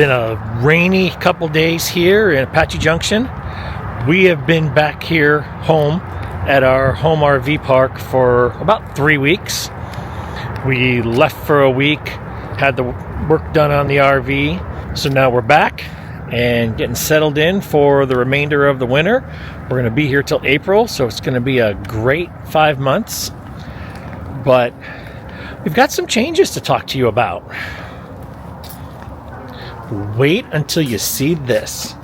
been a rainy couple days here in Apache Junction. We have been back here home at our home RV park for about 3 weeks. We left for a week, had the work done on the RV, so now we're back and getting settled in for the remainder of the winter. We're going to be here till April, so it's going to be a great 5 months. But we've got some changes to talk to you about. Wait until you see this.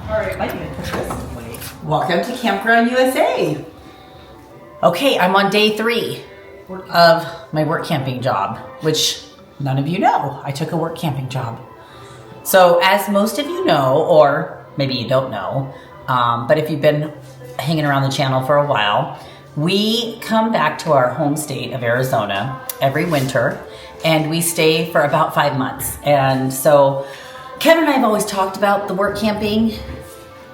Alright, I can put this away. Welcome to Campground USA. Okay, I'm on day 3 of my work camping job, which none of you know. I took a work camping job. So as most of you know, or maybe you don't know, but if you've been hanging around the channel for a while, we come back to our home state of Arizona every winter, and we stay for about 5 months. And so Kevin and I have always talked about the work camping.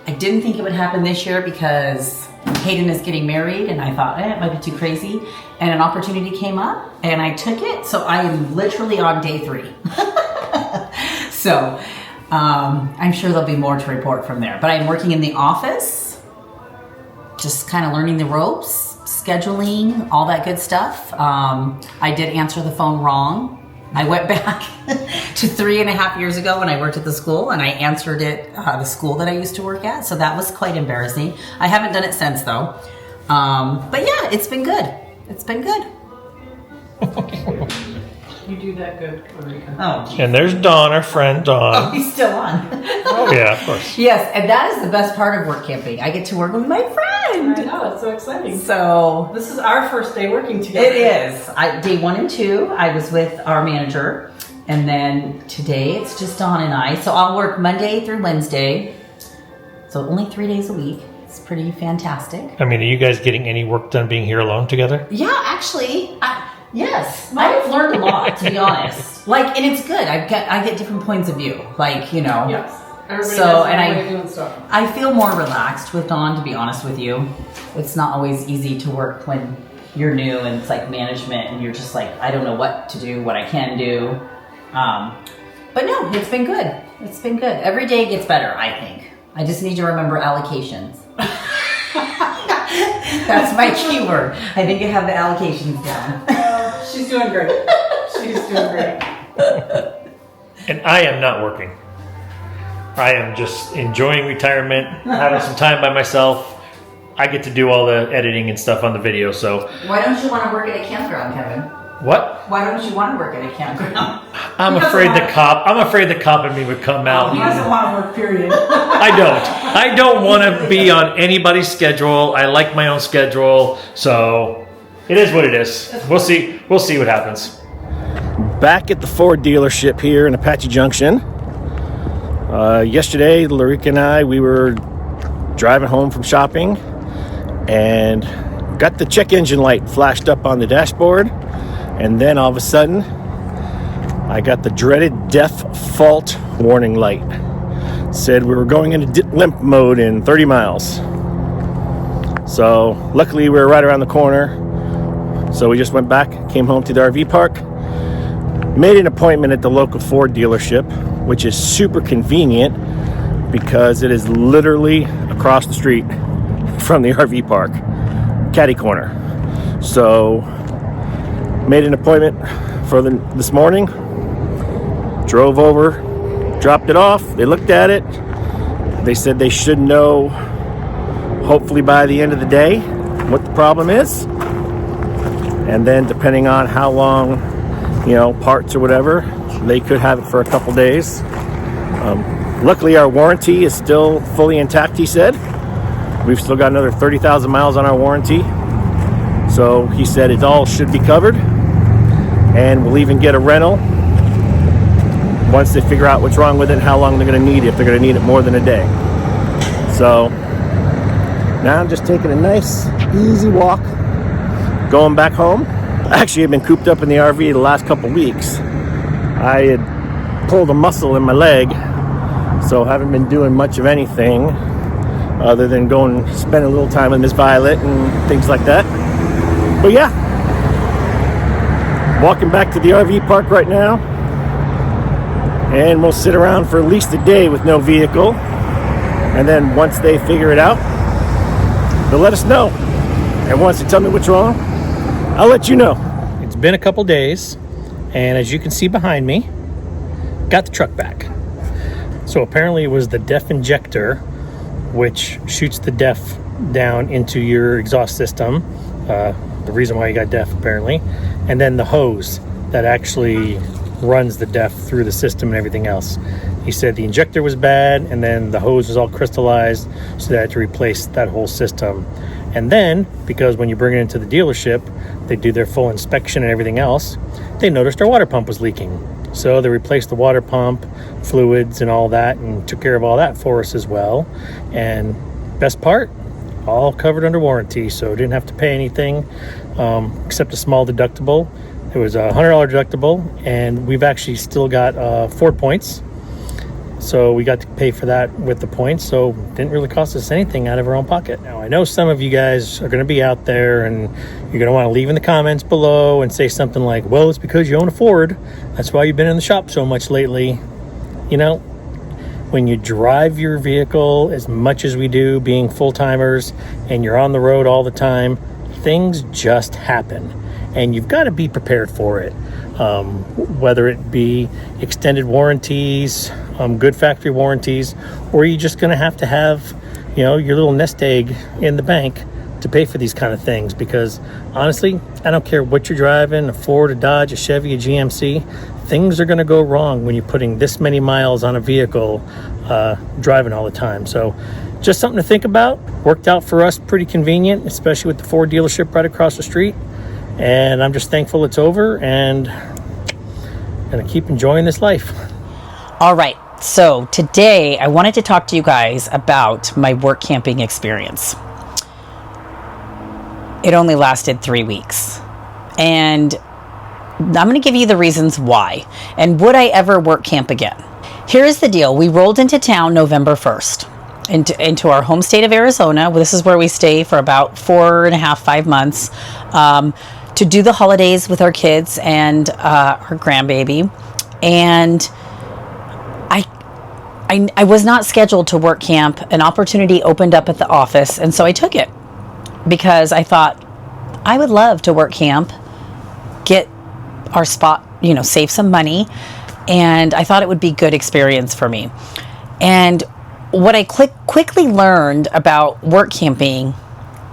I didn't think it would happen this year because Hayden is getting married, and I thought, it might be too crazy. And an opportunity came up, and I took it. So I am literally on day 3. So I'm sure there'll be more to report from there. But I'm working in the office, just kind of learning the ropes, scheduling, all that good stuff. I did answer the phone wrong. I went back to 3.5 years ago when I worked at the school, and I answered it, the school that I used to work at. So that was quite embarrassing. I haven't done it since though. But yeah, it's been good. It's been good. You do that good, Lareka. Oh, geez. And there's Dawn, our friend Dawn. Oh, he's still on. Oh yeah, of course. Yes, and that is the best part of work camping. I get to work with my friend. I know, it's so exciting. So This is our first day working together. it is. Day 1 and 2, I was with our manager, and then today it's just Dawn and I. So I'll work Monday through Wednesday. So only 3 days a week. It's pretty fantastic. I mean, are you guys getting any work done being here alone together? Yeah, actually, yes. I've learned a lot, to be honest. Like, and it's good. I get different points of view. Like, you know. Yes. Everybody So, has their and way of doing stuff. I feel more relaxed with Dawn, to be honest with you. It's not always easy to work when you're new and it's like management and you're just like, I don't know what to do, what I can do. But no, it's been good. It's been good. Every day gets better, I think. I just need to remember allocations. That's my keyword. I think I have the allocations down. She's doing great. She's doing great. And I am not working. I am just enjoying retirement, having some time by myself. I get to do all the editing and stuff on the video, so. Why don't you want to work at a campground, Kevin? What? Why don't you want to work at a campground? I'm afraid the cop in me would come out. He doesn't want to work, period. I don't want to be on anybody's schedule. I like my own schedule, so it is what it is. We'll see what happens. Back at the Ford dealership here in Apache Junction. Yesterday, Lareka and I, we were driving home from shopping and got the check engine light flashed up on the dashboard. And then all of a sudden, I got the dreaded deaf fault warning light. Said we were going into limp mode in 30 miles. So luckily we were right around the corner. So we just went back, came home to the RV park, made an appointment at the local Ford dealership, which is super convenient because it is literally across the street from the RV park, catty corner. So made an appointment for this morning, drove over, dropped it off. They looked at it. They said they should know, hopefully by the end of the day, what the problem is. And then depending on how long, parts or whatever, they could have it for a couple days. Luckily, our warranty is still fully intact, he said. We've still got another 30,000 miles on our warranty. So he said it all should be covered. And we'll even get a rental once they figure out what's wrong with it and how long they're going to need it, if they're going to need it more than a day. So now I'm just taking a nice, easy walk, going back home. Actually, I've been cooped up in the RV the last couple weeks. I had pulled a muscle in my leg, so haven't been doing much of anything other than going spend a little time with Miss Violet and things like that. But yeah, walking back to the RV park right now. and we'll sit around for at least a day with no vehicle. And then once they figure it out, they'll let us know. And once they tell me what's wrong, I'll let you know. It's been a couple days, and as you can see behind me, got the truck back. So apparently it was the DEF injector, which shoots the DEF down into your exhaust system. The reason why you got DEF apparently. And then the hose that actually runs the DEF through the system and everything else. He said the injector was bad, and then the hose was all crystallized, so they had to replace that whole system. And then, because when you bring it into the dealership, they do their full inspection and everything else, they noticed our water pump was leaking. So they replaced the water pump, fluids and all that, and took care of all that for us as well. And best part, all covered under warranty, so didn't have to pay anything except a small deductible. It was a $100 deductible, and we've actually still got 4 points. So we got to pay for that with the points, so it didn't really cost us anything out of our own pocket. Now, I know some of you guys are going to be out there, and you're going to want to leave in the comments below and say something like, well, it's because you own a Ford. That's why you've been in the shop so much lately. You know, when you drive your vehicle as much as we do, being full-timers, and you're on the road all the time, things just happen, and you've got to be prepared for it. Whether it be extended warranties, good factory warranties, or you're just going to have, you know, your little nest egg in the bank to pay for these kind of things. Because honestly, I don't care what you're driving, a Ford, a Dodge, a Chevy, a GMC, things are going to go wrong when you're putting this many miles on a vehicle driving all the time. So just something to think about. Worked out for us pretty convenient, especially with the Ford dealership right across the street. And I'm just thankful it's over, and gonna keep enjoying this life. All right, so today I wanted to talk to you guys about my work camping experience. It only lasted 3 weeks, and I'm going to give you the reasons why, and would I ever work camp again? Here's the deal. We rolled into town November 1st into our home state of Arizona. This is where we stay for about 4.5, 5 months, to do the holidays with our kids and our grandbaby. And I was not scheduled to work camp. An opportunity opened up at the office, and so I took it because I thought I would love to work camp, get our spot, you know, save some money, and I thought it would be good experience for me. And what I quickly learned about work camping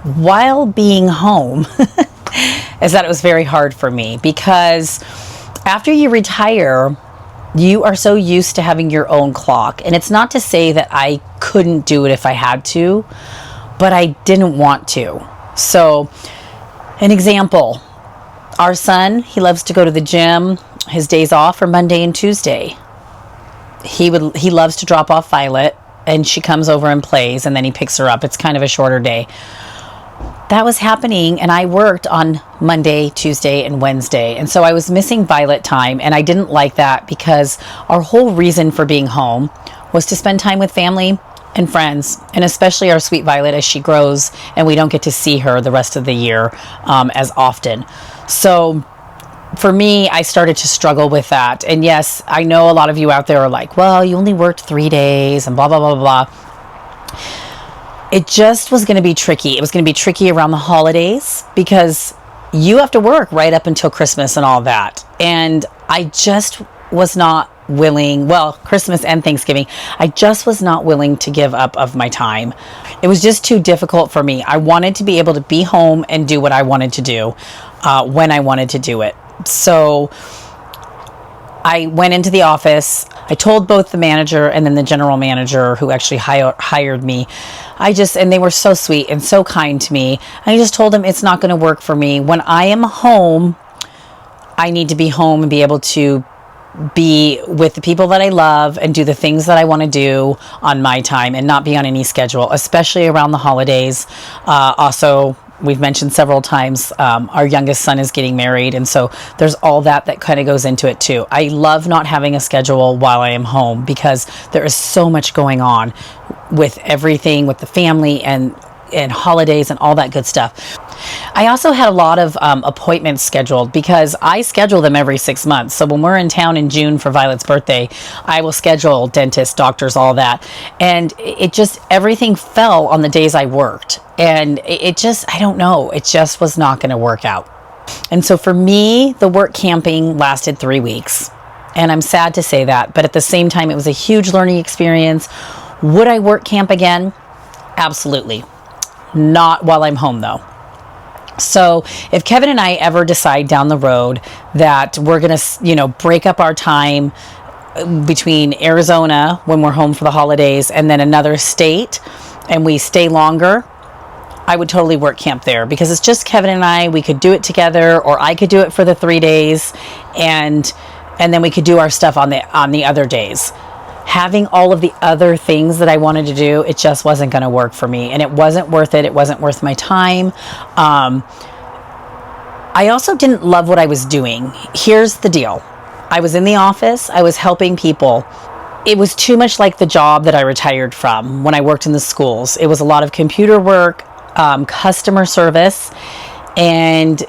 while being home is that it was very hard for me, because after you retire, you are so used to having your own clock. And it's not to say that I couldn't do it if I had to, but I didn't want to. So, an example, our son, he loves to go to the gym. His days off are Monday and Tuesday. He loves to drop off Violet, and she comes over and plays, and then he picks her up. It's kind of a shorter day. That was happening, and I worked on Monday, Tuesday, and Wednesday. And so I was missing Violet time, and I didn't like that, because our whole reason for being home was to spend time with family and friends, and especially our sweet Violet as she grows, and we don't get to see her the rest of the year as often. So for me, I started to struggle with that. And yes, I know a lot of you out there are like, well, you only worked 3 days and blah, blah, blah, blah. It just was going to be tricky. It was going to be tricky around the holidays, because you have to work right up until Christmas and all that. And I just was not willing, well, Christmas and Thanksgiving, I just was not willing to give up of my time. It was just too difficult for me. I wanted to be able to be home and do what I wanted to do when I wanted to do it. So I went into the office. I told both the manager and then the general manager who actually hired me. And they were so sweet and so kind to me. I just told them it's not going to work for me. When I am home, I need to be home and be able to be with the people that I love and do the things that I want to do on my time, and not be on any schedule, especially around the holidays. Also, we've mentioned several times, our youngest son is getting married, and so there's all that kind of goes into it too. I love not having a schedule while I am home, because there is so much going on with everything, with the family, and and holidays and all that good stuff. I also had a lot of appointments scheduled because I schedule them every 6 months. So when we're in town in June for Violet's birthday, I will schedule dentists, doctors, all that. And it just, everything fell on the days I worked. And it just, I don't know, it just was not going to work out. And so for me, the work camping lasted 3 weeks. And I'm sad to say that, but at the same time, it was a huge learning experience. Would I work camp again? Absolutely. Not while I'm home though. So if Kevin and I ever decide down the road that we're going to, break up our time between Arizona when we're home for the holidays and then another state and we stay longer, I would totally work camp there because it's just Kevin and I. We could do it together, or I could do it for the 3 days and then we could do our stuff on the other days. Having all of the other things that I wanted to do, it just wasn't going to work for me, and it wasn't worth it. It wasn't worth my time. I also didn't love what I was doing. Here's the deal. I was in the office. I was helping people. It was too much like the job that I retired from when I worked in the schools. It was a lot of computer work, customer service, and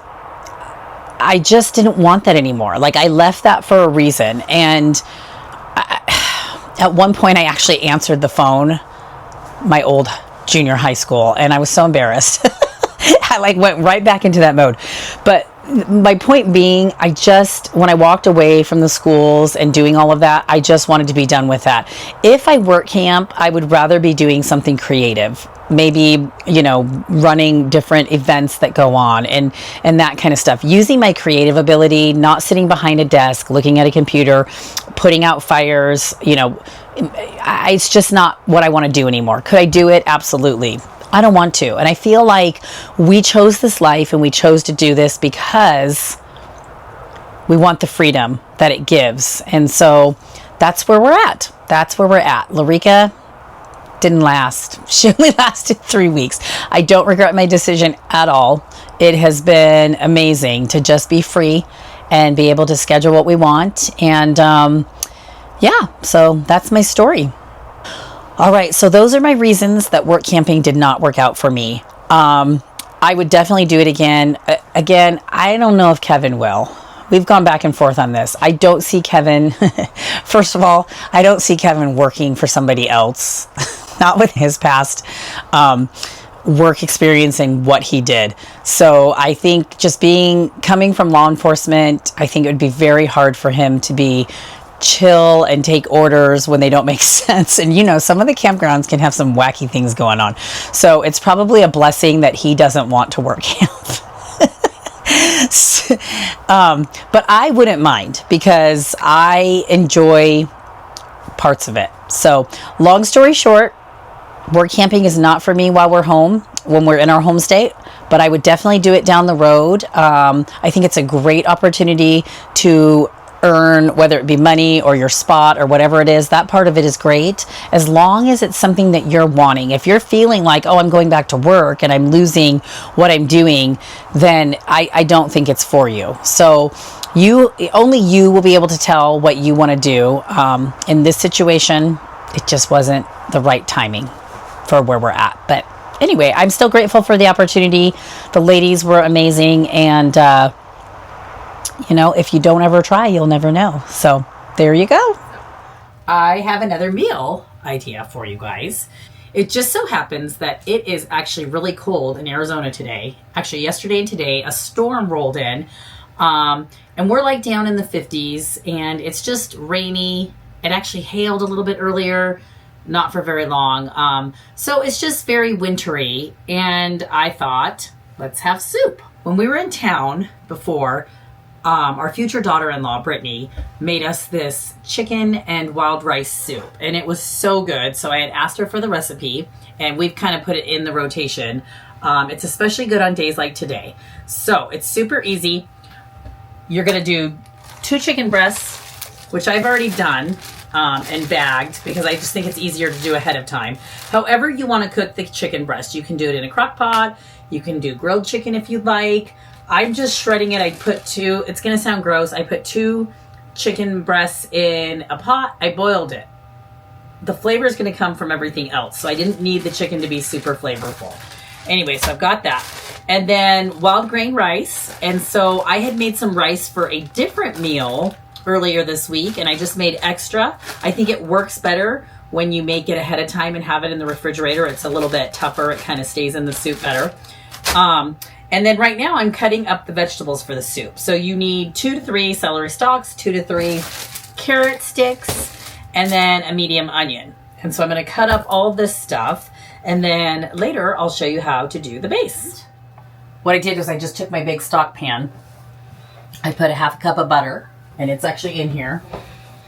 I just didn't want that anymore. Like, I left that for a reason. And at one point I actually answered the phone, my old junior high school, and I was so embarrassed. I went right back into that mode. But my point being, when I walked away from the schools and doing all of that, I just wanted to be done with that. If I work camp, I would rather be doing something creative. Maybe, running different events that go on and that kind of stuff. Using my creative ability, not sitting behind a desk, looking at a computer, putting out fires, it's just not what I want to do anymore. Could I do it? Absolutely. I don't want to. And I feel like we chose this life and we chose to do this because we want the freedom that it gives. And so that's where we're at. Lareka didn't last. She only lasted 3 weeks. I don't regret my decision at all. It has been amazing to just be free and be able to schedule what we want. And so that's my story. All right, so those are my reasons that work camping did not work out for me. I would definitely do it again. Again, I don't know if Kevin will. We've gone back and forth on this. I don't see Kevin, first of all, I don't see Kevin working for somebody else, not with his past work experience and what he did. So I think coming from law enforcement, I think it would be very hard for him to be chill and take orders when they don't make sense. And some of the campgrounds can have some wacky things going on. So it's probably a blessing that he doesn't want to work camp. But I wouldn't mind because I enjoy parts of it. So long story short, work camping is not for me while we're home, when we're in our home state, but I would definitely do it down the road. I think it's a great opportunity to earn, whether it be money or your spot or whatever it is. That part of it is great, as long as it's something that you're wanting. If you're feeling like, oh, I'm going back to work and I'm losing what I'm doing, then I don't think it's for you. So only you will be able to tell what you want to do. In this situation, it just wasn't the right timing for where we're at. But anyway, I'm still grateful for the opportunity. The ladies were amazing, and if you don't ever try, you'll never know. So there you go. I have another meal idea for you guys. It just so happens that it is actually really cold in Arizona today. Actually, yesterday and today, a storm rolled in. And we're down in the 50s, and it's just rainy. It actually hailed a little bit earlier, not for very long. So it's just very wintry. And I thought, let's have soup. When we were in town before, our future daughter-in-law, Brittany, made us this chicken and wild rice soup, and it was so good. So I had asked her for the recipe, and we've kind of put it in the rotation. It's especially good on days like today. So it's super easy. You're going to do 2 chicken breasts, which I've already done and bagged because I just think it's easier to do ahead of time. However you want to cook the chicken breast, you can do it in a crock pot. You can do grilled chicken if you'd like. I'm just shredding it. I put 2, it's going to sound gross. I put 2 chicken breasts in a pot. I boiled it. The flavor is going to come from everything else. So I didn't need the chicken to be super flavorful. Anyway, so I've got that. And then wild grain rice. And so I had made some rice for a different meal earlier this week, and I just made extra. I think it works better when you make it ahead of time and have it in the refrigerator. It's a little bit tougher. It kind of stays in the soup better. And then right now I'm cutting up the vegetables for the soup. So you need 2 to 3 celery stalks, 2 to 3 carrot sticks, and then a medium onion. And so I'm going to cut up all this stuff, and then later I'll show you how to do the base. What I did was I just took my big stock pan. I put a half cup of butter, and it's actually in here.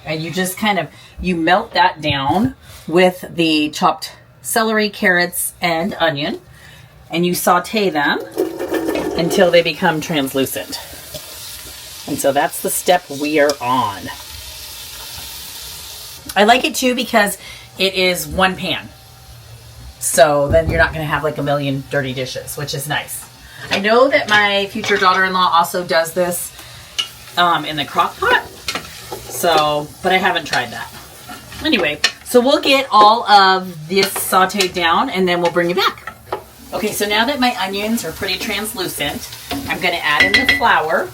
And you just you melt that down with the chopped celery, carrots, and onion. And you saute them until they become translucent. And so that's the step we are on. I like it too because it is one pan. So then you're not going to have like a million dirty dishes, which is nice. I know that my future daughter-in-law also does this in the crock pot. So, but I haven't tried that. Anyway, so we'll get all of this sauteed down and then we'll bring you back. Okay, so now that my onions are pretty translucent, I'm going to add in the flour.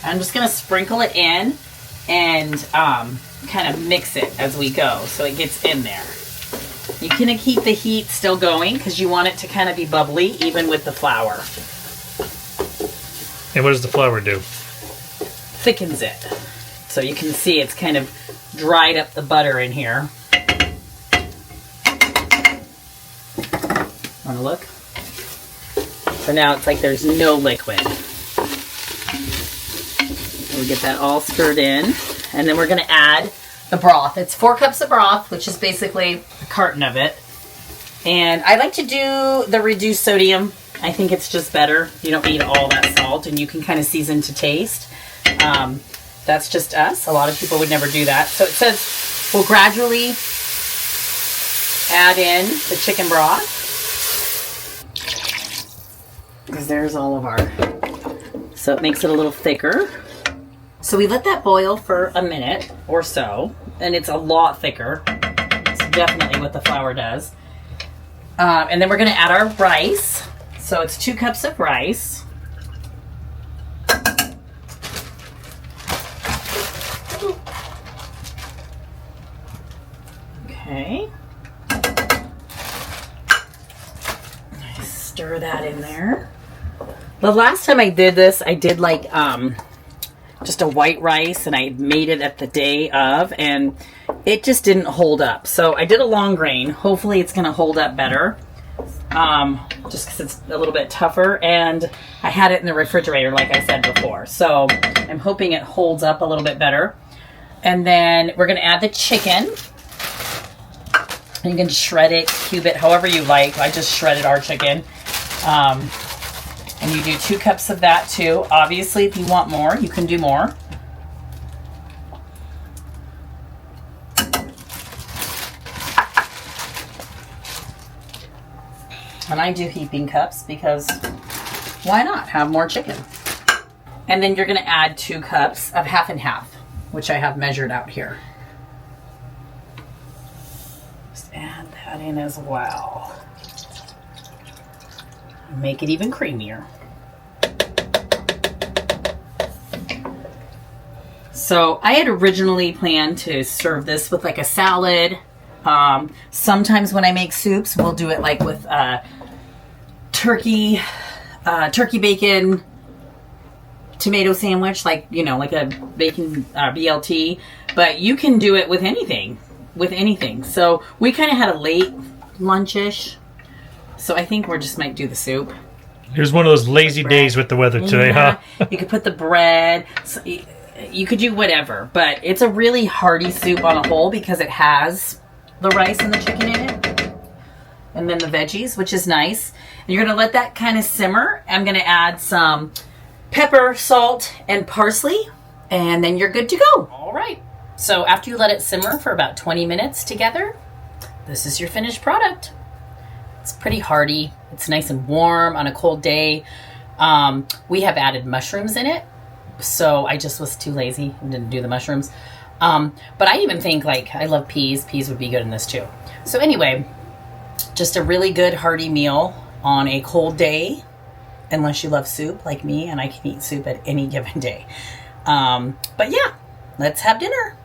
I'm just going to sprinkle it in and kind of mix it as we go so it gets in there. You can keep the heat still going because you want it to kind of be bubbly even with the flour. And what does the flour do? Thickens it. So you can see it's kind of dried up the butter in here. Want to look? So now it's like there's no liquid. We get that all stirred in, and then we're going to add the broth. It's 4 cups of broth, which is basically a carton of it. And I like to do the reduced sodium. I think it's just better. You don't need all that salt, and you can kind of season to taste. That's just us. A lot of people would never do that. So it says we'll gradually add in the chicken broth. Because there's all of our, so it makes it a little thicker. So we let that boil for a minute or so, and it's a lot thicker. It's definitely what the flour does. And then we're going to add our rice. So it's 2 cups of rice. Okay. Stir that in there. The last time I did this, I did like just a white rice, and I made it at the day of, and it just didn't hold up. So I did a long grain. Hopefully it's going to hold up better, just because it's a little bit tougher, and I had it in the refrigerator like I said before. So I'm hoping it holds up a little bit better. And then we're going to add the chicken. You can shred it, cube it, however you like. I just shredded our chicken. And you do 2 cups of that too. Obviously, if you want more, you can do more. And I do heaping cups because why not have more chicken? And then you're going to add 2 cups of half and half, which I have measured out here. Just add that in as well. Make it even creamier. So I had originally planned to serve this with like a salad. Sometimes when I make soups, we'll do it like with turkey bacon tomato sandwich, like, you know, like a bacon BLT. But you can do it with anything. So we kind of had a late lunchish. So I think we just might do the soup. It was one of those lazy days with the weather today, huh? You could put the bread. So you could do whatever. But it's a really hearty soup on a whole because it has the rice and the chicken in it. And then the veggies, which is nice. And you're going to let that kind of simmer. I'm going to add some pepper, salt, and parsley. And then you're good to go. All right. So after you let it simmer for about 20 minutes together, this is your finished product. It's pretty hearty. It's nice and warm on a cold day. We have added mushrooms in it, so I just was too lazy and didn't do the mushrooms. But I even think, like, I love peas. Peas would be good in this too. So anyway, just a really good hearty meal on a cold day, unless you love soup like me, and I can eat soup at any given day. But yeah, let's have dinner.